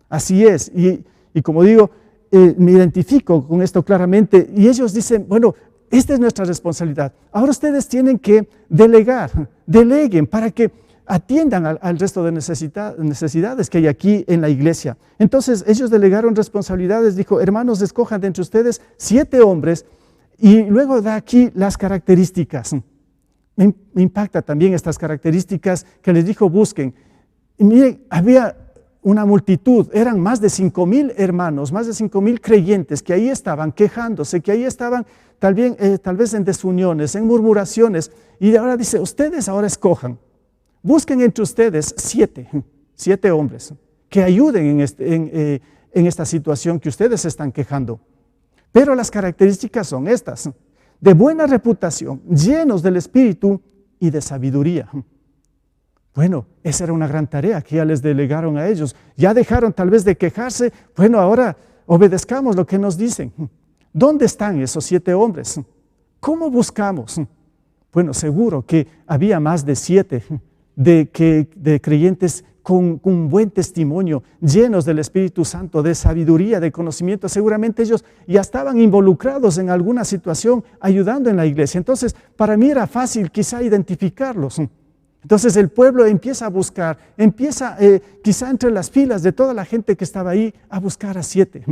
Así es, y como digo, me identifico con esto claramente. Y ellos dicen, bueno, esta es nuestra responsabilidad. Ahora ustedes tienen que deleguen para que atiendan al resto de necesidades que hay aquí en la iglesia. Entonces ellos delegaron responsabilidades, dijo, hermanos, escojan de entre ustedes 7 hombres, y luego da aquí las características. Me impacta también estas características que les dijo busquen. Y miren, había una multitud, eran más de 5,000 hermanos, más de 5,000 creyentes que ahí estaban quejándose, que ahí estaban tal vez en desuniones, en murmuraciones, y ahora dice, ustedes ahora escojan, busquen entre ustedes 7 hombres que ayuden en esta situación que ustedes se están quejando. Pero las características son estas: de buena reputación, llenos del Espíritu y de sabiduría. Bueno, esa era una gran tarea que ya les delegaron a ellos. Ya dejaron tal vez de quejarse. Bueno, ahora obedezcamos lo que nos dicen. ¿Dónde están esos 7 hombres? ¿Cómo buscamos? Bueno, seguro que había más de 7 de creyentes con buen testimonio, llenos del Espíritu Santo, de sabiduría, de conocimiento. Seguramente ellos ya estaban involucrados en alguna situación, ayudando en la iglesia. Entonces, para mí era fácil quizá identificarlos. Entonces el pueblo empieza a buscar, quizá entre las filas de toda la gente que estaba ahí, a buscar a 7.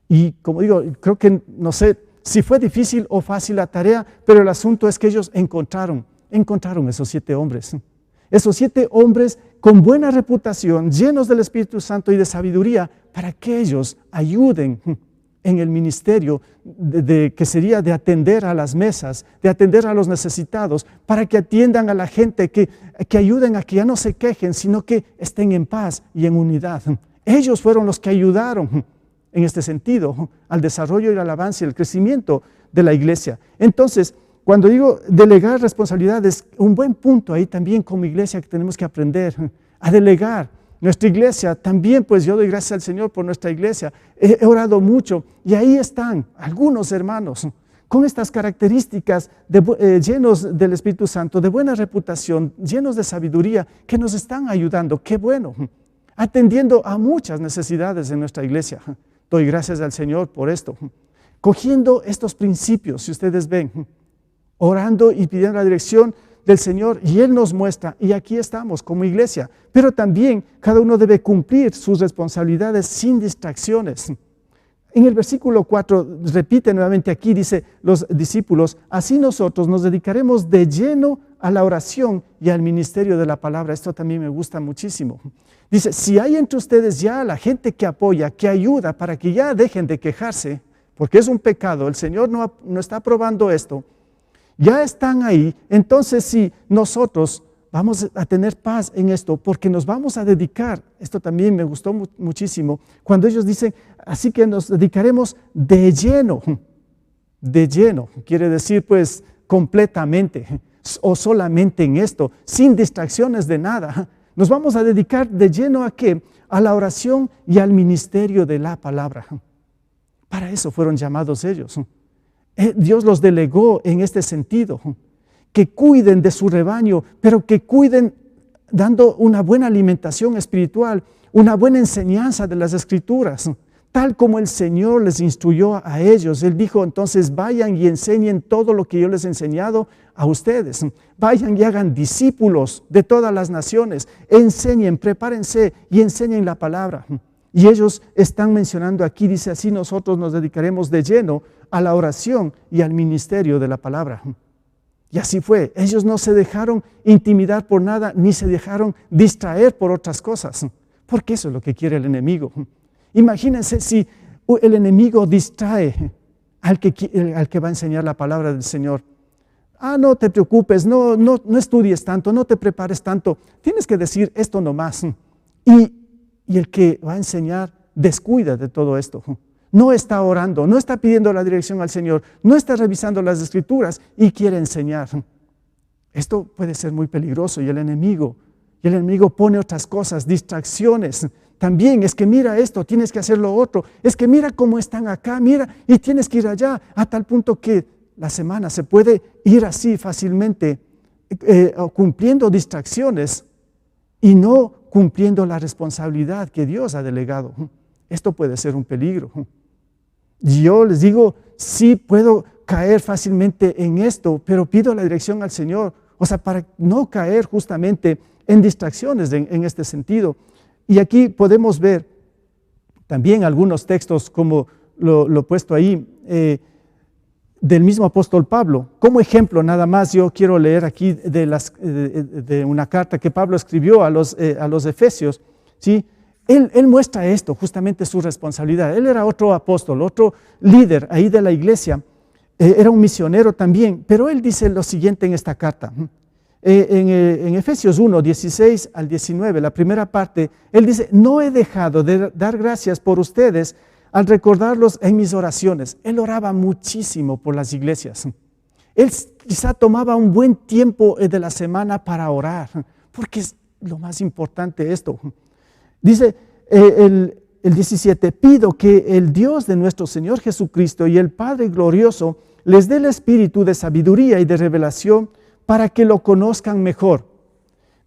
Y como digo, creo que no sé si fue difícil o fácil la tarea, pero el asunto es que ellos encontraron esos 7 hombres. Esos 7 hombres con buena reputación, llenos del Espíritu Santo y de sabiduría, para que ellos ayuden en el ministerio que sería de atender a las mesas, de atender a los necesitados, para que atiendan a la gente, que ayuden a que ya no se quejen, sino que estén en paz y en unidad. Ellos fueron los que ayudaron en este sentido al desarrollo y el avance y el crecimiento de la iglesia. Entonces, cuando digo delegar responsabilidades, un buen punto ahí también como iglesia que tenemos que aprender a delegar. Nuestra iglesia también, pues yo doy gracias al Señor por nuestra iglesia. He orado mucho y ahí están algunos hermanos con estas características llenos del Espíritu Santo, de buena reputación, llenos de sabiduría, que nos están ayudando. Qué bueno, atendiendo a muchas necesidades en nuestra iglesia. Doy gracias al Señor por esto. Cogiendo estos principios, si ustedes ven, orando y pidiendo la dirección del Señor, y Él nos muestra, y aquí estamos como iglesia, pero también cada uno debe cumplir sus responsabilidades sin distracciones. En el versículo 4 repite nuevamente aquí, dice los discípulos, así nosotros nos dedicaremos de lleno a la oración y al ministerio de la palabra. Esto también me gusta muchísimo. Dice, si hay entre ustedes ya la gente que apoya, que ayuda para que ya dejen de quejarse, porque es un pecado, el Señor no está aprobando esto, ya están ahí, entonces si nosotros vamos a tener paz en esto, porque nos vamos a dedicar, esto también me gustó muchísimo, cuando ellos dicen, así que nos dedicaremos de lleno, quiere decir pues completamente, o solamente en esto, sin distracciones de nada. Nos vamos a dedicar de lleno ¿a qué? A la oración y al ministerio de la palabra. Para eso fueron llamados ellos. Dios los delegó en este sentido, que cuiden de su rebaño, pero que cuiden dando una buena alimentación espiritual, una buena enseñanza de las Escrituras, tal como el Señor les instruyó a ellos. Él dijo, entonces vayan y enseñen todo lo que yo les he enseñado a ustedes. Vayan y hagan discípulos de todas las naciones, enseñen, prepárense y enseñen la palabra. Y ellos están mencionando aquí, dice así, nosotros nos dedicaremos de lleno a la oración y al ministerio de la palabra. Y así fue, ellos no se dejaron intimidar por nada, ni se dejaron distraer por otras cosas, porque eso es lo que quiere el enemigo. Imagínense si el enemigo distrae al que va a enseñar la palabra del Señor. No te preocupes, no estudies tanto, no te prepares tanto, tienes que decir esto nomás. Y el que va a enseñar descuida de todo esto. No está orando, no está pidiendo la dirección al Señor, no está revisando las Escrituras y quiere enseñar. Esto puede ser muy peligroso y el enemigo pone otras cosas, distracciones. También es que mira esto, tienes que hacer lo otro. Es que mira cómo están acá, mira, y tienes que ir allá, a tal punto que la semana se puede ir así fácilmente, cumpliendo distracciones y no cumpliendo la responsabilidad que Dios ha delegado. Esto puede ser un peligro. Yo les digo, sí puedo caer fácilmente en esto, pero pido la dirección al Señor, para no caer justamente en distracciones en este sentido. Y aquí podemos ver también algunos textos como lo he puesto ahí, del mismo apóstol Pablo. Como ejemplo, nada más yo quiero leer aquí de una carta que Pablo escribió a los Efesios, ¿sí? Él muestra esto, justamente su responsabilidad. Él era otro apóstol, otro líder ahí de la iglesia, era un misionero también, pero él dice lo siguiente en esta carta. En Efesios 1, 16 al 19, la primera parte, él dice, no he dejado de dar gracias por ustedes al recordarlos en mis oraciones. Él oraba muchísimo por las iglesias. Él quizá tomaba un buen tiempo de la semana para orar, porque es lo más importante esto. Dice el 17, pido que el Dios de nuestro Señor Jesucristo y el Padre glorioso les dé el espíritu de sabiduría y de revelación para que lo conozcan mejor.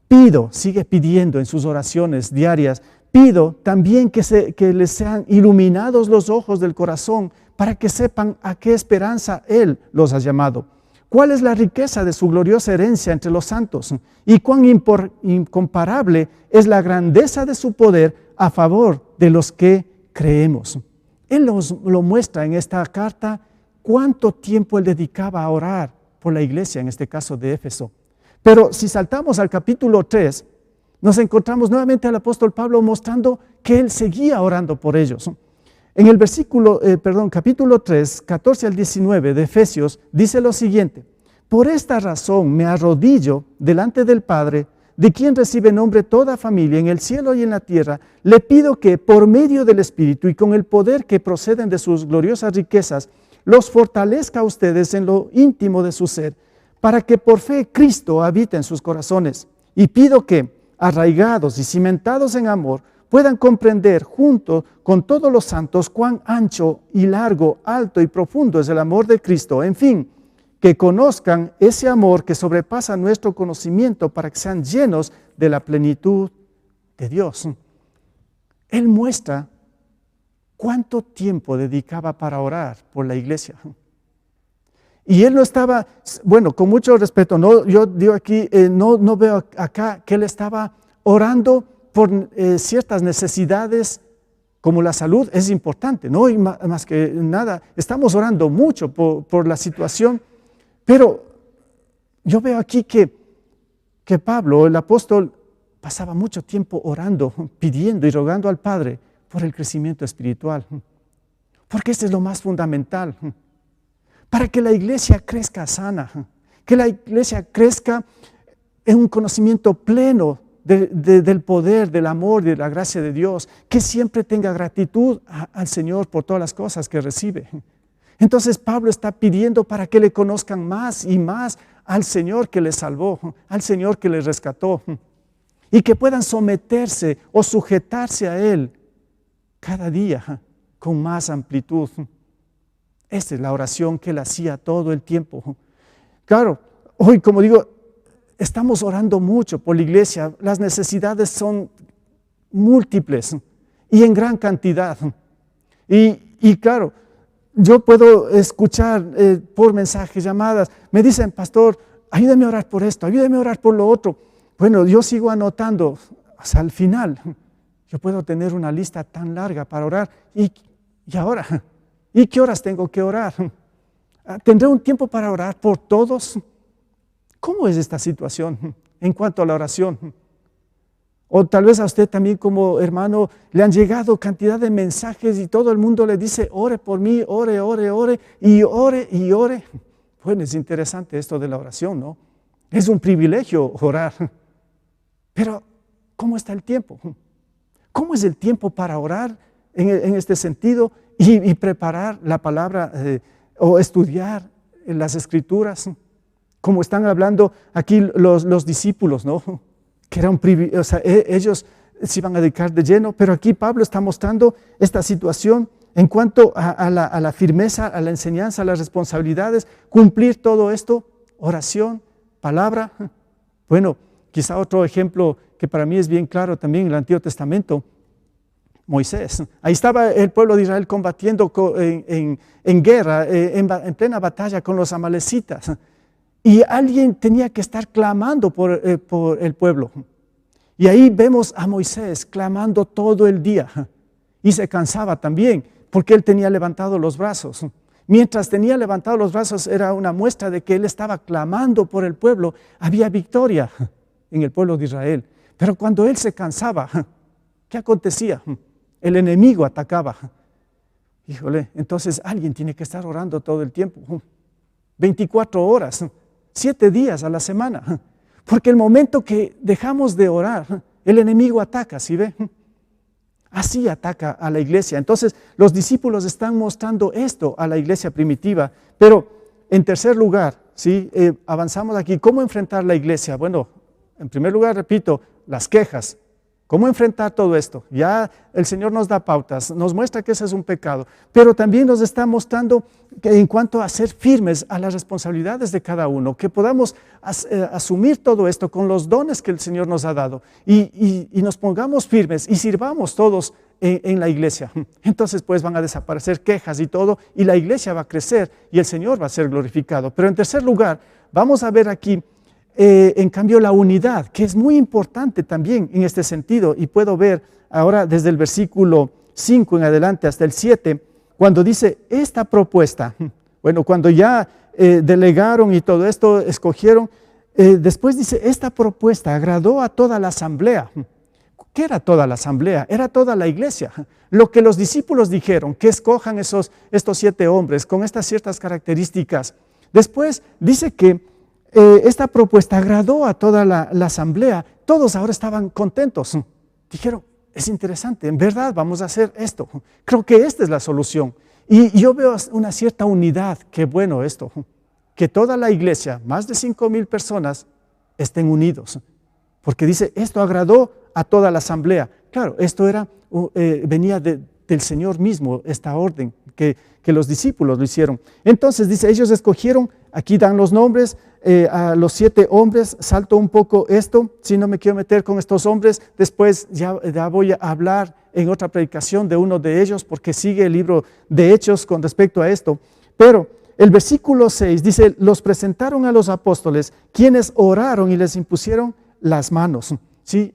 Pido, sigue pidiendo en sus oraciones diarias, pido también que les sean iluminados los ojos del corazón para que sepan a qué esperanza Él los ha llamado. ¿Cuál es la riqueza de su gloriosa herencia entre los santos? ¿Y cuán incomparable es la grandeza de su poder a favor de los que creemos? Él lo muestra en esta carta, cuánto tiempo Él dedicaba a orar por la iglesia, en este caso de Éfeso. Pero si saltamos al capítulo 3, nos encontramos nuevamente al apóstol Pablo mostrando que él seguía orando por ellos. En el capítulo 3, 14 al 19 de Efesios, dice lo siguiente: por esta razón me arrodillo delante del Padre, de quien recibe nombre toda familia en el cielo y en la tierra. Le pido que por medio del Espíritu y con el poder que proceden de sus gloriosas riquezas, los fortalezca a ustedes en lo íntimo de su ser, para que por fe Cristo habite en sus corazones. Y pido que, arraigados y cimentados en amor, puedan comprender junto con todos los santos cuán ancho y largo, alto y profundo es el amor de Cristo. En fin, que conozcan ese amor que sobrepasa nuestro conocimiento, para que sean llenos de la plenitud de Dios. Él muestra cuánto tiempo dedicaba para orar por la iglesia. Y él no estaba, bueno, con mucho respeto, yo digo aquí, no veo acá que él estaba orando por ciertas necesidades, como la salud es importante, ¿no? Y más que nada, estamos orando mucho por la situación, pero yo veo aquí que Pablo, el apóstol, pasaba mucho tiempo orando, pidiendo y rogando al Padre por el crecimiento espiritual, porque este es lo más fundamental, para que la iglesia crezca sana, que la iglesia crezca en un conocimiento pleno del poder, del amor, de la gracia de Dios, que siempre tenga gratitud al Señor por todas las cosas que recibe. Entonces Pablo está pidiendo para que le conozcan más y más al Señor que les salvó, al Señor que les rescató, y que puedan someterse o sujetarse a Él cada día con más amplitud. Esta es la oración que él hacía todo el tiempo. Claro, hoy, como digo, estamos orando mucho por la iglesia. Las necesidades son múltiples y en gran cantidad. Y claro, yo puedo escuchar por mensajes, llamadas, me dicen: pastor, ayúdame a orar por esto, ayúdame a orar por lo otro. Bueno, yo sigo anotando hasta el final. Yo puedo tener una lista tan larga para orar. ¿Y ahora? ¿Y qué horas tengo que orar? ¿Tendré un tiempo para orar por todos? ¿Cómo es esta situación en cuanto a la oración? O tal vez a usted también, como hermano, le han llegado cantidad de mensajes y todo el mundo le dice: ore por mí, ore, ore, ore, y ore, y ore. Bueno, es interesante esto de la oración, ¿no? Es un privilegio orar. Pero, ¿cómo está el tiempo? ¿Cómo es el tiempo para orar en este sentido y preparar la palabra o estudiar las escrituras? Como están hablando aquí los discípulos, ¿no? Que era un privilegio, o sea, ellos se iban a dedicar de lleno, pero aquí Pablo está mostrando esta situación en cuanto a la firmeza, a la enseñanza, a las responsabilidades, cumplir todo esto, oración, palabra. Bueno, quizá otro ejemplo que para mí es bien claro también en el Antiguo Testamento: Moisés. Ahí estaba el pueblo de Israel combatiendo en guerra, en plena batalla con los amalecitas. Y alguien tenía que estar clamando por el pueblo. Y ahí vemos a Moisés clamando todo el día. Y se cansaba también, porque él tenía levantado los brazos. Mientras tenía levantados los brazos, era una muestra de que él estaba clamando por el pueblo. Había victoria en el pueblo de Israel. Pero cuando él se cansaba, ¿qué acontecía? El enemigo atacaba. Híjole, entonces alguien tiene que estar orando todo el tiempo. 24 horas, 7 días a la semana. Porque el momento que dejamos de orar, el enemigo ataca, ¿sí ve? Así ataca a la iglesia. Entonces los discípulos están mostrando esto a la iglesia primitiva. Pero en tercer lugar, ¿sí? Avanzamos aquí. ¿Cómo enfrentar la iglesia? Bueno, en primer lugar, repito, las quejas. ¿Cómo enfrentar todo esto? Ya el Señor nos da pautas, nos muestra que ese es un pecado, pero también nos está mostrando que en cuanto a ser firmes a las responsabilidades de cada uno, que podamos asumir todo esto con los dones que el Señor nos ha dado y nos pongamos firmes y sirvamos todos en la iglesia. Entonces pues van a desaparecer quejas y todo, y la iglesia va a crecer y el Señor va a ser glorificado. Pero en tercer lugar, vamos a ver aquí en cambio la unidad, que es muy importante también en este sentido, y puedo ver ahora desde el versículo 5 en adelante hasta el 7, cuando dice esta propuesta. Bueno, cuando ya delegaron y todo esto, escogieron, después dice, esta propuesta agradó a toda la asamblea. ¿Qué era toda la asamblea? Era toda la iglesia. Lo que los discípulos dijeron, que escojan estos 7 hombres con estas ciertas características. Después dice que esta propuesta agradó a toda la asamblea. Todos ahora estaban contentos. Dijeron, es interesante, en verdad vamos a hacer esto. Creo que esta es la solución. Y yo veo una cierta unidad, qué bueno esto, que toda la iglesia, más de 5,000 personas, estén unidos. Porque dice, esto agradó a toda la asamblea. Claro, esto venía del Señor mismo, esta orden, que los discípulos lo hicieron. Entonces dice, ellos escogieron, aquí dan los nombres, a los 7 hombres. Salto un poco esto, si no me quiero meter con estos hombres, después ya voy a hablar en otra predicación de uno de ellos, porque sigue el libro de Hechos con respecto a esto. Pero el versículo 6 dice, los presentaron a los apóstoles, quienes oraron y les impusieron las manos. ¿Sí?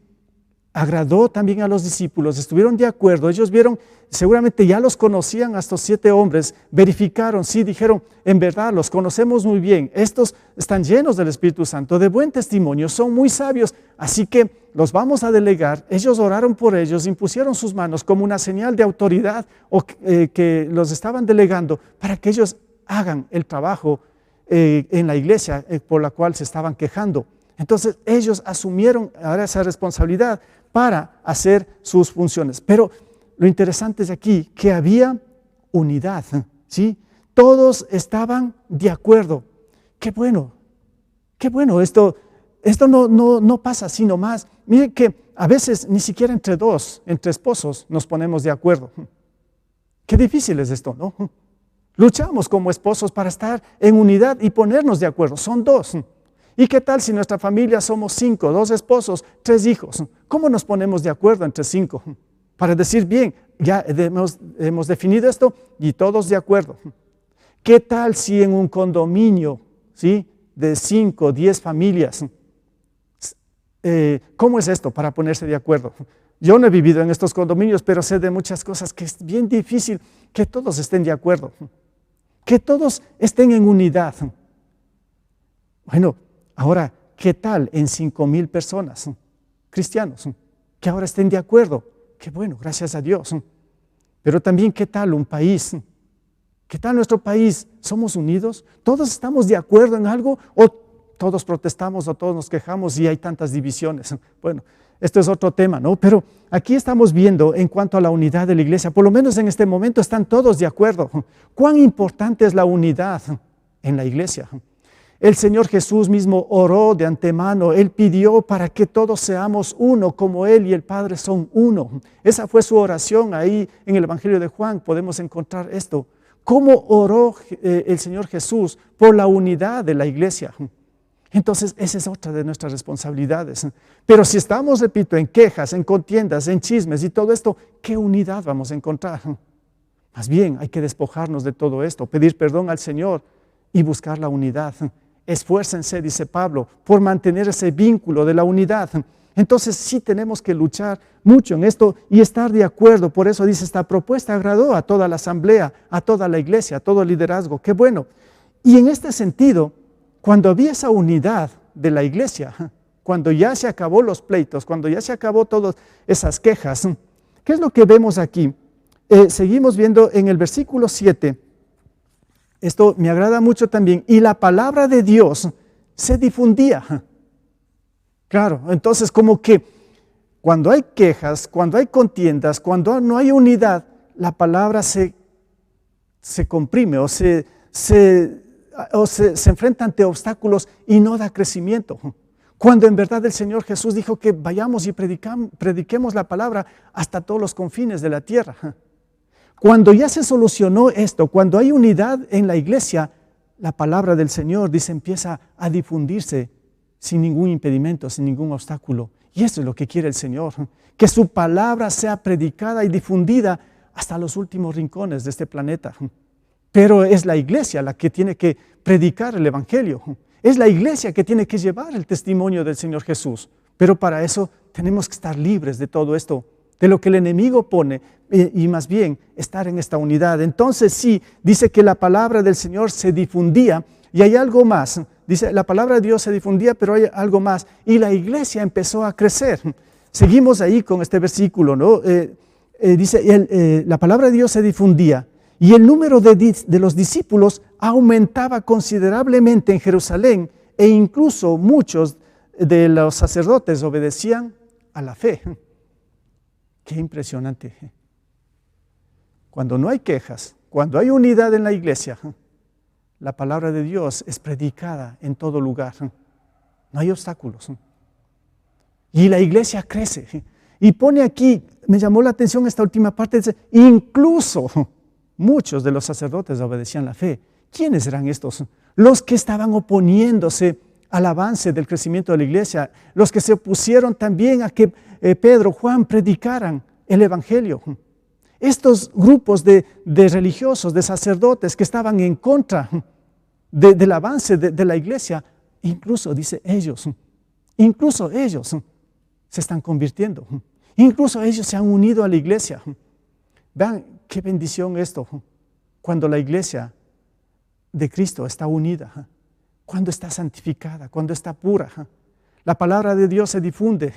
Agradó también a los discípulos, estuvieron de acuerdo, ellos vieron, seguramente ya los conocían a estos 7 hombres, verificaron, sí, dijeron, en verdad los conocemos muy bien, estos están llenos del Espíritu Santo, de buen testimonio, son muy sabios, así que los vamos a delegar. Ellos oraron por ellos, impusieron sus manos como una señal de autoridad que los estaban delegando para que ellos hagan el trabajo en la iglesia por la cual se estaban quejando. Entonces ellos asumieron ahora esa responsabilidad para hacer sus funciones. Pero lo interesante es aquí que había unidad, ¿sí? Todos estaban de acuerdo. Qué bueno, esto no pasa así nomás. Miren que a veces ni siquiera entre esposos nos ponemos de acuerdo. Qué difícil es esto, ¿no? Luchamos como esposos para estar en unidad y ponernos de acuerdo. Son 2. ¿Y qué tal si nuestra familia somos 5, 2 esposos, 3 hijos? ¿Cómo nos ponemos de acuerdo entre 5? Para decir, bien, ya hemos definido esto y todos de acuerdo. ¿Qué tal si en un condominio, ¿sí?, de 5, 10 familias? ¿Cómo es esto para ponerse de acuerdo? Yo no he vivido en estos condominios, pero sé de muchas cosas que es bien difícil que todos estén de acuerdo, que todos estén en unidad. Bueno, ahora, ¿qué tal en 5,000 personas, cristianos, que ahora estén de acuerdo? Qué bueno, gracias a Dios. Pero también, ¿qué tal un país? ¿Qué tal nuestro país? ¿Somos unidos? ¿Todos estamos de acuerdo en algo? ¿O todos protestamos o todos nos quejamos y hay tantas divisiones? Bueno, esto es otro tema, ¿no? Pero aquí estamos viendo en cuanto a la unidad de la iglesia, por lo menos en este momento están todos de acuerdo. ¿Cuán importante es la unidad en la iglesia? El Señor Jesús mismo oró de antemano, Él pidió para que todos seamos uno, como Él y el Padre son uno. Esa fue su oración ahí en el Evangelio de Juan, podemos encontrar esto. ¿Cómo oró el Señor Jesús por la unidad de la iglesia? Entonces, esa es otra de nuestras responsabilidades. Pero si estamos, repito, en quejas, en contiendas, en chismes y todo esto, ¿qué unidad vamos a encontrar? Más bien, hay que despojarnos de todo esto, pedir perdón al Señor y buscar la unidad. Esfuércense, dice Pablo, por mantener ese vínculo de la unidad. Entonces sí tenemos que luchar mucho en esto y estar de acuerdo. Por eso dice, esta propuesta agradó a toda la asamblea, a toda la iglesia, a todo el liderazgo. Qué bueno. Y en este sentido, cuando había esa unidad de la iglesia, cuando ya se acabó los pleitos, cuando ya se acabó todas esas quejas, ¿qué es lo que vemos aquí? Seguimos viendo en el versículo 7. Esto me agrada mucho también. Y la palabra de Dios se difundía. Claro, entonces como que cuando hay quejas, cuando hay contiendas, cuando no hay unidad, la palabra se comprime o se enfrenta ante obstáculos y no da crecimiento. Cuando en verdad el Señor Jesús dijo que vayamos y prediquemos la palabra hasta todos los confines de la tierra. Cuando ya se solucionó esto, cuando hay unidad en la iglesia, la palabra del Señor, dice, empieza a difundirse sin ningún impedimento, sin ningún obstáculo. Y eso es lo que quiere el Señor, que su palabra sea predicada y difundida hasta los últimos rincones de este planeta. Pero es la iglesia la que tiene que predicar el Evangelio. Es la iglesia que tiene que llevar el testimonio del Señor Jesús. Pero para eso tenemos que estar libres de todo esto, de lo que el enemigo pone, y más bien estar en esta unidad. Entonces sí, dice que la palabra del Señor se difundía. Y hay algo más. Dice, la palabra de Dios se difundía, pero hay algo más. Y la iglesia empezó a crecer. Seguimos ahí con este versículo, ¿no? Dice, la palabra de Dios se difundía y el número de los discípulos aumentaba considerablemente en Jerusalén e incluso muchos de los sacerdotes obedecían a la fe. Qué impresionante. Cuando no hay quejas, cuando hay unidad en la iglesia, la palabra de Dios es predicada en todo lugar. No hay obstáculos. Y la iglesia crece. Y pone aquí, me llamó la atención esta última parte, dice, incluso muchos de los sacerdotes obedecían la fe. ¿Quiénes eran estos? Los que estaban oponiéndose al avance del crecimiento de la iglesia, los que se opusieron también a que Pedro, Juan predicaran el evangelio. Estos grupos de religiosos, de sacerdotes que estaban en contra del avance de la iglesia, incluso dice incluso ellos se están convirtiendo, incluso ellos se han unido a la iglesia. Vean qué bendición esto, cuando la iglesia de Cristo está unida, cuando está santificada, cuando está pura. La palabra de Dios se difunde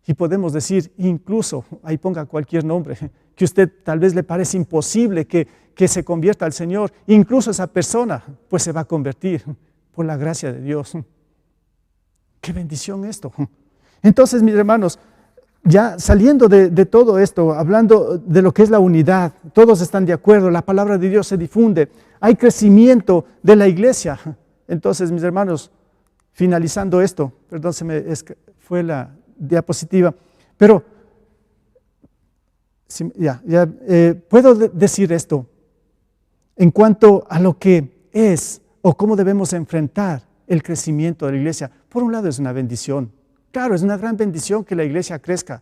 y podemos decir, incluso, ahí ponga cualquier nombre, que usted tal vez le parece imposible que se convierta al Señor, incluso esa persona pues se va a convertir por la gracia de Dios. Qué bendición esto. Entonces, mis hermanos, ya saliendo de todo esto, hablando de lo que es la unidad, todos están de acuerdo, la palabra de Dios se difunde, hay crecimiento de la iglesia. Entonces, mis hermanos, finalizando esto, perdón, fue la diapositiva, pero puedo decir esto en cuanto a lo que es o cómo debemos enfrentar el crecimiento de la iglesia. Por un lado es una bendición. Claro, es una gran bendición que la iglesia crezca,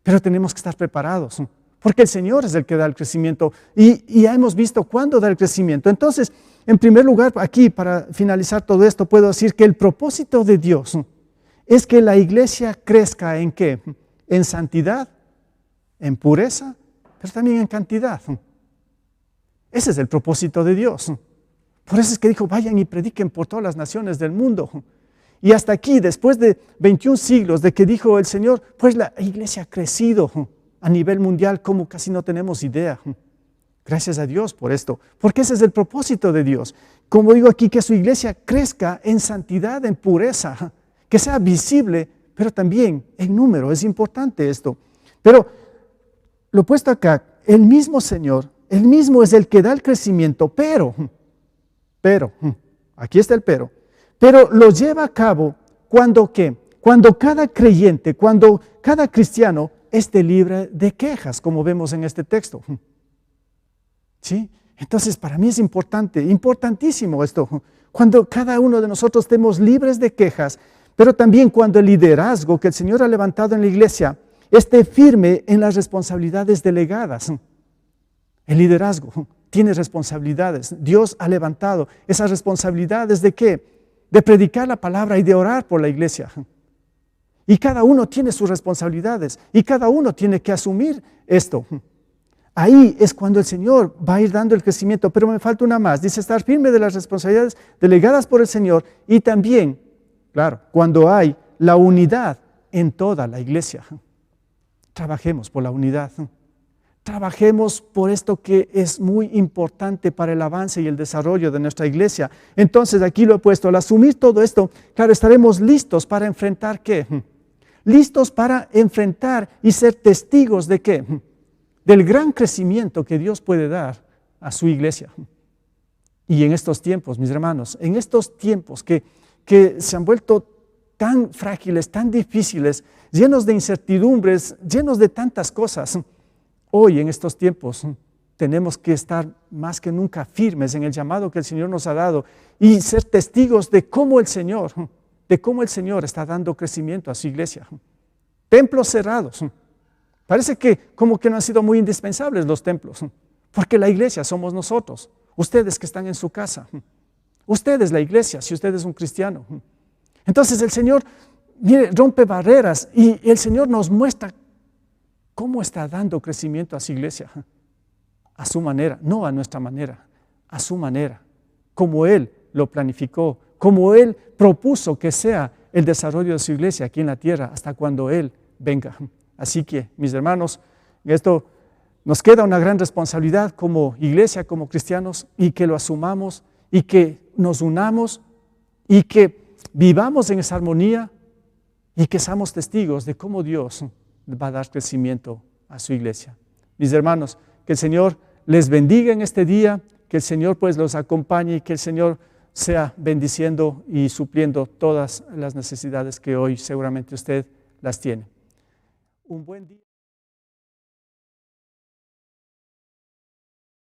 pero tenemos que estar preparados, porque el Señor es el que da el crecimiento y ya hemos visto cuándo da el crecimiento. Entonces, en primer lugar, aquí para finalizar todo esto, puedo decir que el propósito de Dios es que la iglesia crezca ¿en qué? En santidad, en pureza, pero también en cantidad. Ese es el propósito de Dios. Por eso es que dijo, vayan y prediquen por todas las naciones del mundo. Y hasta aquí, después de 21 siglos de que dijo el Señor, pues la iglesia ha crecido a nivel mundial como casi no tenemos idea. Gracias a Dios por esto, porque ese es el propósito de Dios. Como digo aquí, que su iglesia crezca en santidad, en pureza, que sea visible, pero también en número. Es importante esto. Pero lo puesto acá, el mismo Señor, el mismo es el que da el crecimiento, pero, aquí está el pero lo lleva a cabo cuando ¿qué? Cuando cada creyente, cuando cada cristiano esté libre de quejas, como vemos en este texto. ¿Sí? Entonces, para mí es importantísimo esto, cuando cada uno de nosotros estemos libres de quejas, pero también cuando el liderazgo que el Señor ha levantado en la iglesia esté firme en las responsabilidades delegadas. El liderazgo tiene responsabilidades. Dios ha levantado esas responsabilidades ¿de qué? De predicar la palabra y de orar por la iglesia. Y cada uno tiene sus responsabilidades y cada uno tiene que asumir esto. Ahí es cuando el Señor va a ir dando el crecimiento, pero me falta una más. Dice estar firme de las responsabilidades delegadas por el Señor y también, claro, cuando hay la unidad en toda la iglesia. Trabajemos por la unidad. Trabajemos por esto que es muy importante para el avance y el desarrollo de nuestra iglesia. Entonces aquí lo he puesto, al asumir todo esto, claro, estaremos listos para enfrentar ¿qué? Listos para enfrentar y ser testigos de ¿qué? Del gran crecimiento que Dios puede dar a su iglesia. Y en estos tiempos, mis hermanos, en estos tiempos que se han vuelto tan frágiles, tan difíciles, llenos de incertidumbres, llenos de tantas cosas, hoy en estos tiempos tenemos que estar más que nunca firmes en el llamado que el Señor nos ha dado y ser testigos de cómo el Señor está dando crecimiento a su iglesia. Templos cerrados. Parece que como que no han sido muy indispensables los templos, porque la iglesia somos nosotros, ustedes que están en su casa, ustedes la iglesia, si usted es un cristiano. Entonces el Señor, mire, rompe barreras y el Señor nos muestra cómo está dando crecimiento a su iglesia, a su manera, no a nuestra manera, a su manera, como Él lo planificó, como Él propuso que sea el desarrollo de su iglesia aquí en la tierra hasta cuando Él venga. Así que, mis hermanos, esto nos queda una gran responsabilidad como iglesia, como cristianos, y que lo asumamos y que nos unamos y que vivamos en esa armonía y que seamos testigos de cómo Dios va a dar crecimiento a su iglesia. Mis hermanos, que el Señor les bendiga en este día, que el Señor pues los acompañe y que el Señor sea bendiciendo y supliendo todas las necesidades que hoy seguramente usted las tiene. Un buen día.